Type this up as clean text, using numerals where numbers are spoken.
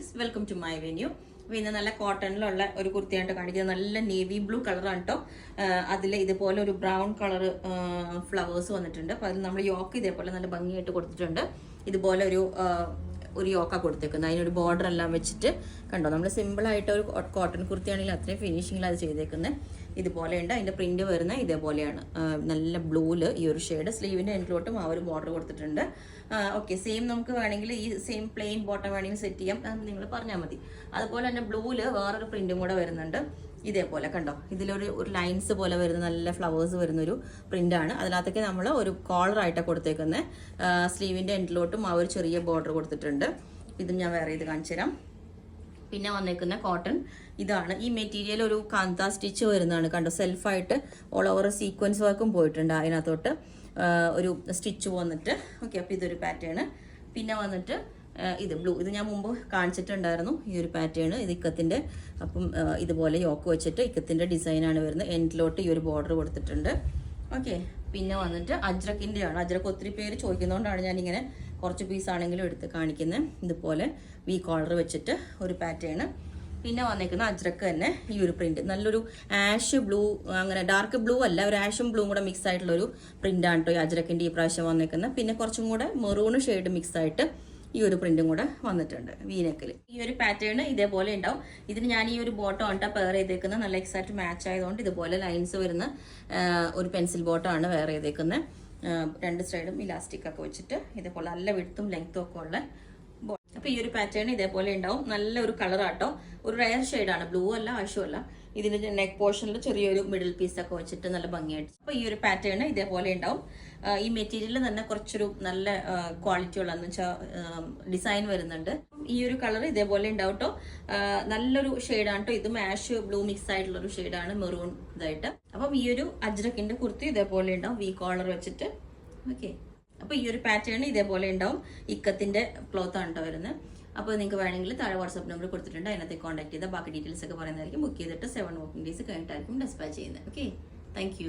Friends, welcome to my venue. അപ്പോൾ ഇന്ന് നല്ല കോട്ടണിലുള്ള ഒരു കുർത്തിയായിട്ട് കാണിക്കുന്നത്. നല്ല നേവി ബ്ലൂ കളറാണ് കേട്ടോ. അതിൽ ഇതുപോലെ ഒരു ബ്രൗൺ കളർ ഫ്ലവേഴ്സ് വന്നിട്ടുണ്ട്. അപ്പോൾ അതിൽ നമ്മൾ യോക്ക് ഇതേപോലെ നല്ല ഭംഗിയായിട്ട് കൊടുത്തിട്ടുണ്ട്. ഇതുപോലെ ഒരു യോക്ക കൊടുത്തേക്കുന്നത്. അതിനൊരു ബോർഡർ എല്ലാം വെച്ചിട്ട് കണ്ടോ. നമ്മൾ സിമ്പിളായിട്ട് ഒരു കോട്ടൺ കുർത്തിയാണെങ്കിൽ അത്രയും ഫിനിഷിങ്ങിൽ അത് ചെയ്തേക്കുന്നത്. ഇതുപോലെയുണ്ട്. അതിൻ്റെ പ്രിന്റ് വരുന്ന ഇതേപോലെയാണ്. നല്ല ബ്ലൂവിൽ ഈ ഒരു ഷെയ്ഡ്. സ്ലീവിൻ്റെ എൻഡിലോട്ടും ആ ഒരു ബോർഡർ കൊടുത്തിട്ടുണ്ട്. ഓക്കെ, സെയിം നമുക്ക് വേണമെങ്കിൽ ഈ സെയിം പ്ലെയിൻ ബോട്ടം വേണമെങ്കിൽ സെറ്റ് ചെയ്യാം, നിങ്ങൾ പറഞ്ഞാൽ മതി. അതുപോലെ തന്നെ ബ്ലൂവിൽ വേറൊരു പ്രിന്റും കൂടെ വരുന്നുണ്ട്. ഇതേപോലെ കണ്ടോ, ഇതിലൊരു ലൈൻസ് പോലെ വരുന്ന നല്ല ഫ്ലവേഴ്സ് വരുന്നൊരു പ്രിന്റാണ്. അതിനകത്തേക്ക് നമ്മൾ ഒരു കോളറായിട്ടാണ് കൊടുത്തേക്കുന്നത്. സ്ലീവിൻ്റെ എൻഡിലോട്ടും ആ ഒരു ചെറിയ ബോർഡർ കൊടുത്തിട്ടുണ്ട്. ഇതും ഞാൻ വേറെ ഇത് കാണിച്ചു തരാം. പിന്നെ വന്നേക്കുന്ന കോട്ടൺ ഇതാണ്. ഈ മെറ്റീരിയൽ ഒരു കാന്ത സ്റ്റിച്ച് വരുന്നതാണ് കണ്ടോ. സെൽഫായിട്ട് ഓൾ ഓവർ സീക്വൻസ് വർക്കും പോയിട്ടുണ്ട്. അതിനകത്തോട്ട് ഒരു സ്റ്റിച്ച് വന്നിട്ട്. ഓക്കെ, അപ്പോൾ ഇതൊരു പാറ്റേൺ. പിന്നെ വന്നിട്ട് ഇത് ബ്ലൂ, ഇത് ഞാൻ മുമ്പ് കാണിച്ചിട്ടുണ്ടായിരുന്നു. ഈ ഒരു പാറ്റേൺ ഇത് ഇക്കത്തിൻ്റെ. അപ്പം ഇതുപോലെ യോക്ക് വെച്ചിട്ട് ഇക്കത്തിൻ്റെ ഡിസൈനാണ് വരുന്നത്. എൻഡിലോട്ട് ഈ ഒരു ബോർഡർ കൊടുത്തിട്ടുണ്ട്. ഓക്കെ, പിന്നെ വന്നിട്ട് അജ്രക്കിൻ്റെയാണ്. അജ്രക്ക് ഒത്തിരി പേര് ചോദിക്കുന്നതുകൊണ്ടാണ് ഞാനിങ്ങനെ കുറച്ച് പീസാണെങ്കിലും എടുത്ത് കാണിക്കുന്നത്. ഇതുപോലെ വി കോളർ വെച്ചിട്ട് ഒരു പാറ്റേൺ. പിന്നെ വന്നേക്കുന്ന അജ്രക്ക് തന്നെ ഈ ഒരു പ്രിന്റ്, നല്ലൊരു ആഷ് ബ്ലൂ, അങ്ങനെ ഡാർക്ക് ബ്ലൂ അല്ല, ഒരു ആഷും ബ്ലൂ കൂടെ മിക്സ് ആയിട്ടുള്ള ഒരു പ്രിന്റാണ് കേട്ടോ ഈ അജ്രക്കിൻ്റെ ഈ പ്രാവശ്യം വന്നേക്കുന്നത്. പിന്നെ കുറച്ചും കൂടെ മെറൂൺ ഷെയ്ഡ് മിക്സ് ആയിട്ട് ഈ ഒരു പ്രിന്റും കൂടെ വന്നിട്ടുണ്ട് വീനെക്കിൽ. ഈ ഒരു പാറ്റേൺ ഇതേപോലെ ഉണ്ടാവും. ഇതിന് ഞാൻ ഈ ഒരു ബോട്ടം ആണ് പെയർ ചെയ്തേക്കുന്നത്. നല്ല എക്സാക്ട് മാച്ച് ആയതുകൊണ്ട് ഇതുപോലെ ലൈൻസ് വരുന്ന ഒരു പെൻസിൽ ബോട്ടമാണ് വെയർ ചെയ്തേക്കുന്നത്. രണ്ട് സൈഡും ഇലാസ്റ്റിക് ഒക്കെ വെച്ചിട്ട് ഇതേപോലെ നല്ല വിഡ്ത്തും ലെങ്ത്തും ഒക്കെ ഉള്ള. അപ്പൊ ഈ ഒരു പാറ്റേൺ ഇതേപോലെ ഉണ്ടാവും. നല്ലൊരു കളറാട്ടോ, ഒരു റയർ ഷെയ്ഡാണ്, ബ്ലൂ അല്ല ആഷും അല്ല. ഇതിന്റെ നെക്ക് പോർഷനിൽ ചെറിയൊരു മിഡിൽ പീസ് ഒക്കെ വെച്ചിട്ട് നല്ല ഭംഗിയായിട്ട്. അപ്പൊ ഈ ഒരു പാറ്റേൺ ഇതേപോലെ ഉണ്ടാവും. ഈ മെറ്റീരിയൽ തന്നെ കുറച്ചൊരു നല്ല ക്വാളിറ്റി ഉള്ളതെന്ന് വെച്ചാൽ ഡിസൈൻ വരുന്നുണ്ട്. ഈ ഒരു കളർ ഇതേപോലെ ഉണ്ടാവും കേട്ടോ. നല്ലൊരു ഷെയ്ഡാണ് കേട്ടോ. ഇതും ആഷ് ബ്ലൂ മിക്സ് ആയിട്ടുള്ള ഒരു ഷെയ്ഡാണ്, മെറൂൺ ഇതായിട്ട്. അപ്പം ഈ ഒരു അജ്രക്കിന്റെ കുർത്തി ഇതേപോലെ ഉണ്ടാവും, വി കോളർ വെച്ചിട്ട്. ഓക്കെ, അപ്പോൾ ഈ ഒരു പാറ്റേൺ ഇതേപോലെ ഉണ്ടാവും. ഇക്കത്തിന്റെ ക്ലോത്ത് ആണ് കേട്ടോ വരുന്നത്. അപ്പോൾ നിങ്ങൾക്ക് വേണമെങ്കിൽ താഴെ വാട്സ്ആപ്പ് നമ്പർ കൊടുത്തിട്ടുണ്ട്, അതിനകത്ത് കോൺടാക്ട് ചെയ്താൽ ബാക്കി ഡീറ്റെയിൽസ് ഒക്കെ പറയുന്നതായിരിക്കും. ബുക്ക് ചെയ്തിട്ട് 7 വർക്കിംഗ് ഡേയ്സ് കഴിഞ്ഞിട്ടായിരിക്കും ഡെസ്പാച്ച് ചെയ്യുന്നത്. Okay, thank